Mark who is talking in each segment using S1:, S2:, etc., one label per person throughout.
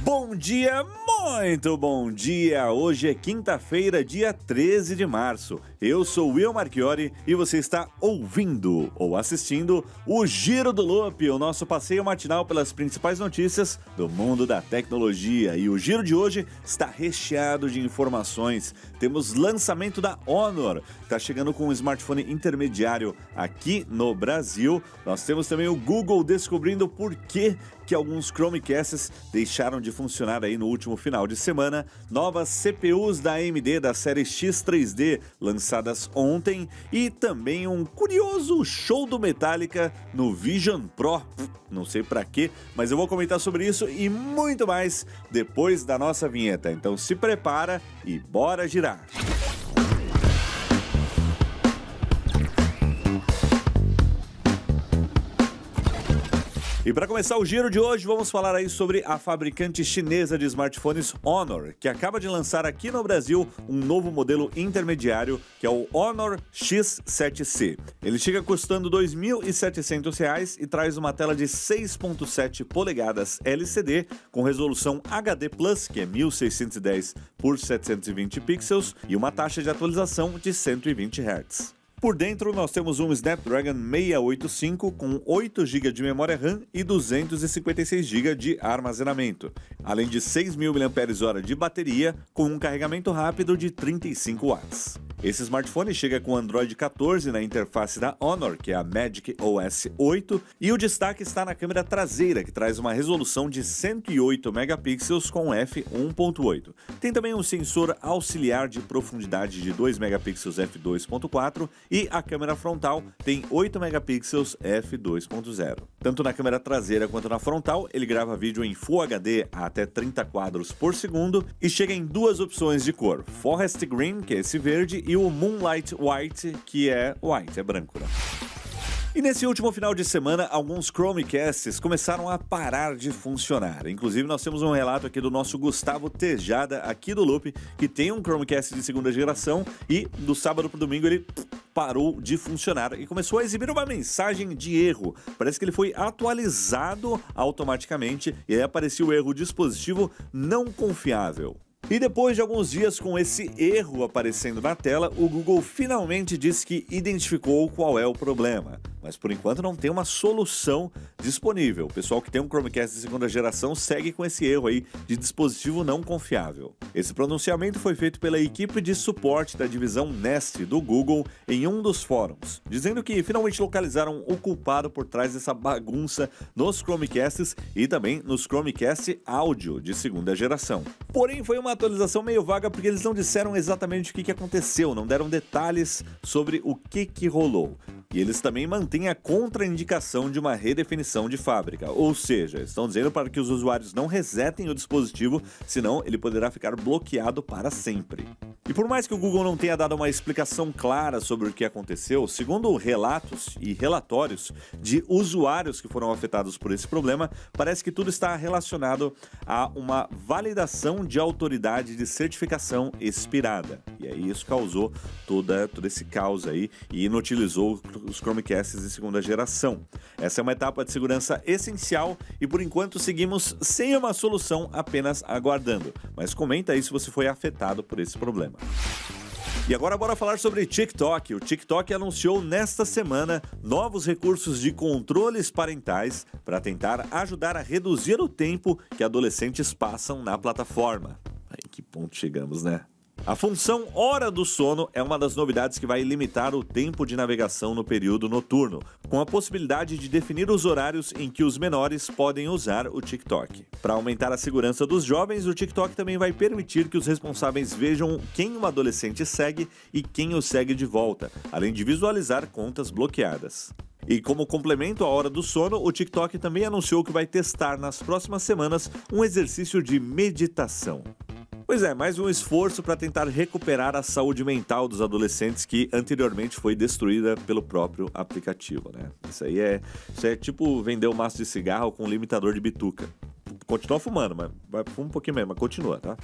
S1: Bom dia, muito bom dia! Hoje é quinta-feira, dia 13 de março. Eu sou Will Marchiori e você está ouvindo ou assistindo o Giro do Loop, o nosso passeio matinal pelas principais notícias do mundo da tecnologia. E o giro de hoje está recheado de informações. Temos lançamento da Honor, está chegando com um smartphone intermediário aqui no Brasil. Nós temos também o Google descobrindo por que alguns Chromecasts deixaram de funcionar aí no último final de semana, novas CPUs da AMD da série X3D lançadas ontem e também um curioso show do Metallica no Vision Pro. Não sei pra quê, mas eu vou comentar sobre isso e muito mais depois da nossa vinheta. Então se prepara e bora girar! E para começar o giro de hoje, vamos falar aí sobre a fabricante chinesa de smartphones Honor, que acaba de lançar aqui no Brasil um novo modelo intermediário, que é o Honor X7C. Ele chega custando R$ 2.700 e traz uma tela de 6.7 polegadas LCD com resolução HD+, que é 1610 por 720 pixels, e uma taxa de atualização de 120 Hz. Por dentro, nós temos um Snapdragon 685 com 8 GB de memória RAM e 256 GB de armazenamento, além de 6.000 mAh de bateria com um carregamento rápido de 35 watts. Esse smartphone chega com Android 14 na interface da Honor, que é a Magic OS 8, e o destaque está na câmera traseira, que traz uma resolução de 108 megapixels com f1.8. Tem também um sensor auxiliar de profundidade de 2 megapixels f2.4 e a câmera frontal tem 8 megapixels f2.0. Tanto na câmera traseira quanto na frontal, ele grava vídeo em Full HD a até 30 quadros por segundo e chega em duas opções de cor, Forest Green, que é esse verde, e o Moonlight White, que é white, é branco, né? E nesse último final de semana, alguns Chromecasts começaram a parar de funcionar. Inclusive, nós temos um relato aqui do nosso Gustavo Tejada, aqui do Loop, que tem um Chromecast de segunda geração e do sábado para o domingo ele parou de funcionar e começou a exibir uma mensagem de erro. Parece que ele foi atualizado automaticamente e aí apareceu o erro dispositivo não confiável. E depois de alguns dias com esse erro aparecendo na tela, o Google finalmente disse que identificou qual é o problema. Mas por enquanto não tem uma solução disponível. O pessoal que tem um Chromecast de segunda geração segue com esse erro aí de dispositivo não confiável. Esse pronunciamento foi feito pela equipe de suporte da divisão Nest do Google em um dos fóruns, dizendo que finalmente localizaram o culpado por trás dessa bagunça nos Chromecasts e também nos Chromecast áudio de segunda geração. Porém, foi uma atualização meio vaga porque eles não disseram exatamente o que aconteceu, não deram detalhes sobre o que rolou. E eles também mantêm a contraindicação de uma redefinição de fábrica, ou seja, estão dizendo para que os usuários não resetem o dispositivo, senão ele poderá ficar bloqueado para sempre. E por mais que o Google não tenha dado uma explicação clara sobre o que aconteceu, segundo relatos e relatórios de usuários que foram afetados por esse problema, parece que tudo está relacionado a uma validação de autoridade de certificação expirada. E aí isso causou todo esse caos aí e inutilizou os Chromecasts de segunda geração. Essa é uma etapa de segurança essencial e por enquanto seguimos sem uma solução, apenas aguardando. Mas comenta aí se você foi afetado por esse problema. E agora bora falar sobre TikTok. O TikTok anunciou nesta semana novos recursos de controles parentais para tentar ajudar a reduzir o tempo que adolescentes passam na plataforma. Aí que ponto chegamos, né? A função Hora do Sono é uma das novidades que vai limitar o tempo de navegação no período noturno, com a possibilidade de definir os horários em que os menores podem usar o TikTok. Para aumentar a segurança dos jovens, o TikTok também vai permitir que os responsáveis vejam quem um adolescente segue e quem o segue de volta, além de visualizar contas bloqueadas. E como complemento à Hora do Sono, o TikTok também anunciou que vai testar nas próximas semanas um exercício de meditação. Pois é, mais um esforço para tentar recuperar a saúde mental dos adolescentes que anteriormente foi destruída pelo próprio aplicativo, né? Isso é tipo vender um maço de cigarro com um limitador de bituca. Continua fumando, mas vai fumar um pouquinho mesmo, mas continua, tá?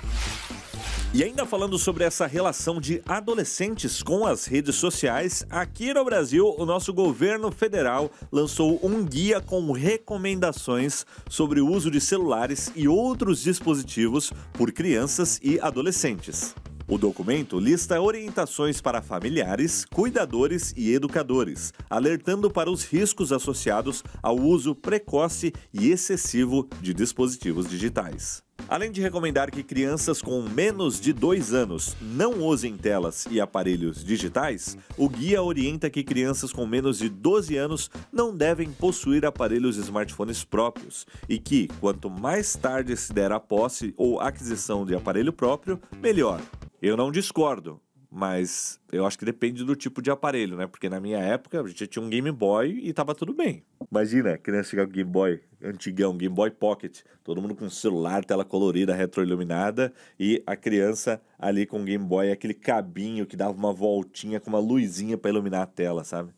S1: E ainda falando sobre essa relação de adolescentes com as redes sociais, aqui no Brasil, o nosso governo federal lançou um guia com recomendações sobre o uso de celulares e outros dispositivos por crianças e adolescentes. O documento lista orientações para familiares, cuidadores e educadores, alertando para os riscos associados ao uso precoce e excessivo de dispositivos digitais. Além de recomendar que crianças com menos de 2 anos não usem telas e aparelhos digitais, o guia orienta que crianças com menos de 12 anos não devem possuir aparelhos smartphones próprios e que, quanto mais tarde se der a posse ou aquisição de aparelho próprio, melhor. Eu não discordo, mas eu acho que depende do tipo de aparelho, né? Porque na minha época a gente tinha um Game Boy e tava tudo bem. Imagina a criança chegar com Game Boy antigão, Game Boy Pocket, todo mundo com celular, tela colorida, retroiluminada, e a criança ali com o Game Boy, aquele cabinho que dava uma voltinha com uma luzinha para iluminar a tela, sabe?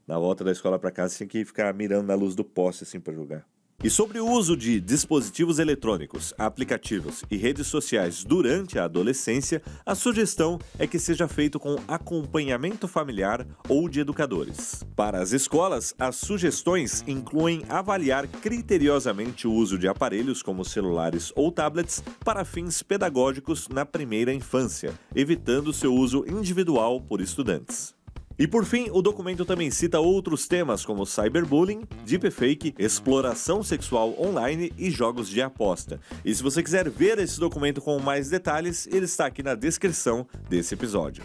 S1: Na volta da escola para casa, você tinha que ficar mirando na luz do poste assim para jogar. E sobre o uso de dispositivos eletrônicos, aplicativos e redes sociais durante a adolescência, a sugestão é que seja feito com acompanhamento familiar ou de educadores. Para as escolas, as sugestões incluem avaliar criteriosamente o uso de aparelhos como celulares ou tablets para fins pedagógicos na primeira infância, evitando seu uso individual por estudantes. E por fim, o documento também cita outros temas como cyberbullying, deepfake, exploração sexual online e jogos de aposta. E se você quiser ver esse documento com mais detalhes, ele está aqui na descrição desse episódio.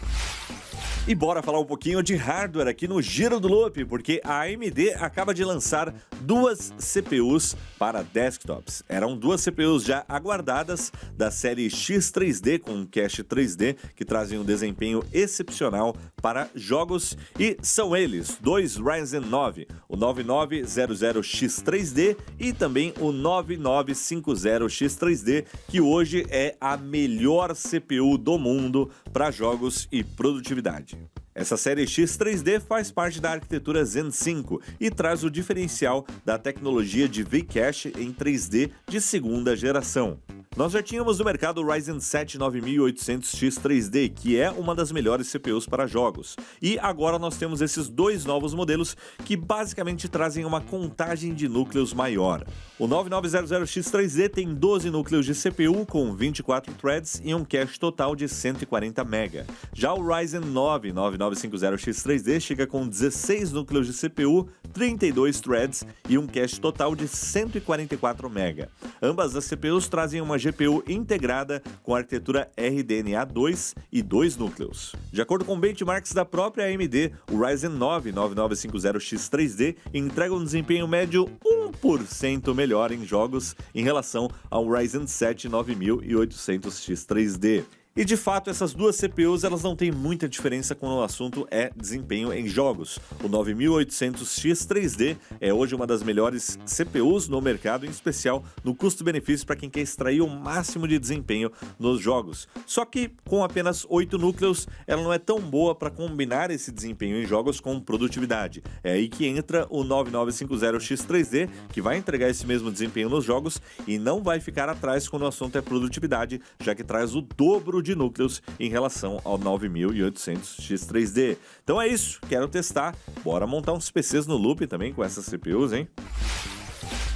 S1: E bora falar um pouquinho de hardware aqui no Giro do Loop, porque a AMD acaba de lançar 2 CPUs para desktops. Eram 2 CPUs já aguardadas da série X3D com cache 3D, que trazem um desempenho excepcional para jogos, e são eles, 2 Ryzen 9, o 9900X3D e também o 9950X3D, que hoje é a melhor CPU do mundo para jogos e produtividade. Essa série X3D faz parte da arquitetura Zen 5 e traz o diferencial da tecnologia de V-Cache em 3D de segunda geração. Nós já tínhamos no mercado o Ryzen 7 9800X3D, que é uma das melhores CPUs para jogos. E agora nós temos esses 2 novos modelos que basicamente trazem uma contagem de núcleos maior. O 9900X3D tem 12 núcleos de CPU com 24 threads e um cache total de 140 MB. Já o Ryzen 9 9950X3D chega com 16 núcleos de CPU, 32 threads e um cache total de 144 MB. Ambas as CPUs trazem uma GPU integrada com a arquitetura RDNA 2 e 2 núcleos. De acordo com benchmarks da própria AMD, o Ryzen 9 9950X3D entrega um desempenho médio 1% melhor em jogos em relação ao Ryzen 7 9800X3D. E de fato, essas 2 CPUs elas não têm muita diferença quando o assunto é desempenho em jogos. O 9800X3D é hoje uma das melhores CPUs no mercado, em especial no custo-benefício para quem quer extrair o máximo de desempenho nos jogos. Só que com apenas 8 núcleos, ela não é tão boa para combinar esse desempenho em jogos com produtividade. É aí que entra o 9950X3D, que vai entregar esse mesmo desempenho nos jogos e não vai ficar atrás quando o assunto é produtividade, já que traz o dobro de núcleos em relação ao 9800X3D. Então é isso, quero testar. Bora montar uns PCs no loop também com essas CPUs, hein?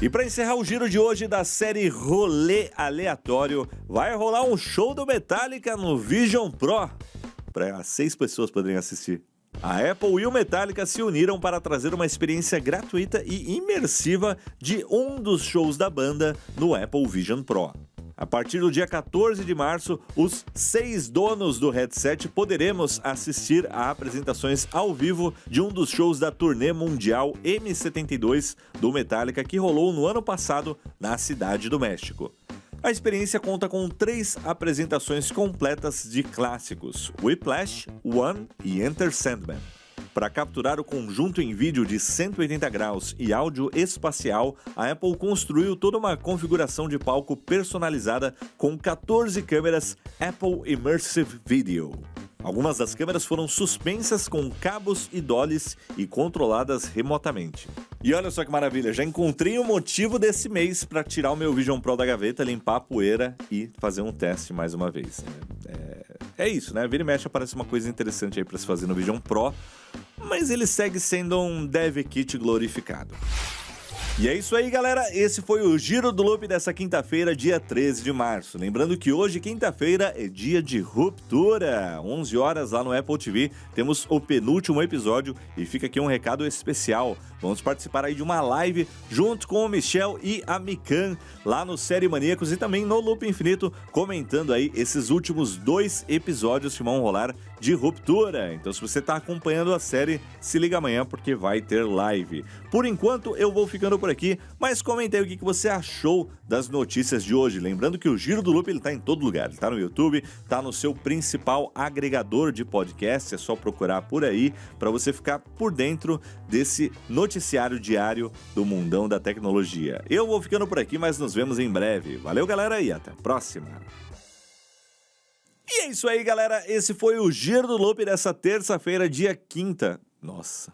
S1: E para encerrar o giro de hoje da série Rolê Aleatório, vai rolar um show do Metallica no Vision Pro, para 6 pessoas poderem assistir. A Apple e o Metallica se uniram para trazer uma experiência gratuita e imersiva de um dos shows da banda no Apple Vision Pro. A partir do dia 14 de março, os 6 donos do headset poderemos assistir a apresentações ao vivo de um dos shows da turnê mundial M72 do Metallica que rolou no ano passado na Cidade do México. A experiência conta com 3 apresentações completas de clássicos: Whiplash, One e Enter Sandman. Para capturar o conjunto em vídeo de 180 graus e áudio espacial, a Apple construiu toda uma configuração de palco personalizada com 14 câmeras Apple Immersive Video. Algumas das câmeras foram suspensas com cabos e dollies e controladas remotamente. E olha só que maravilha, já encontrei o motivo desse mês para tirar o meu Vision Pro da gaveta, limpar a poeira e fazer um teste mais uma vez. É isso, né? Vira e mexe aparece uma coisa interessante aí para se fazer no Vision Pro, mas ele segue sendo um Dev Kit glorificado. E é isso aí, galera. Esse foi o Giro do Loop dessa quinta-feira, dia 13 de março. Lembrando que hoje, quinta-feira, é dia de ruptura. 11 horas lá no Apple TV, temos o penúltimo episódio e fica aqui um recado especial. Vamos participar aí de uma live junto com o Michel e a Mikan lá no Série Maníacos e também no Loop Infinito, comentando aí esses últimos 2 episódios que vão rolar de ruptura. Então, se você está acompanhando a série, se liga amanhã porque vai ter live. Por enquanto, eu vou ficando por aqui, mas comenta aí o que você achou das notícias de hoje. Lembrando que o Giro do Loop ele tá em todo lugar. Ele tá no YouTube, tá no seu principal agregador de podcast. É só procurar por aí para você ficar por dentro desse noticiário diário do mundão da tecnologia. Eu vou ficando por aqui, mas nos vemos em breve. Valeu, galera, e até a próxima! E é isso aí, galera. Esse foi o Giro do Loop dessa terça-feira, dia 5º. Nossa.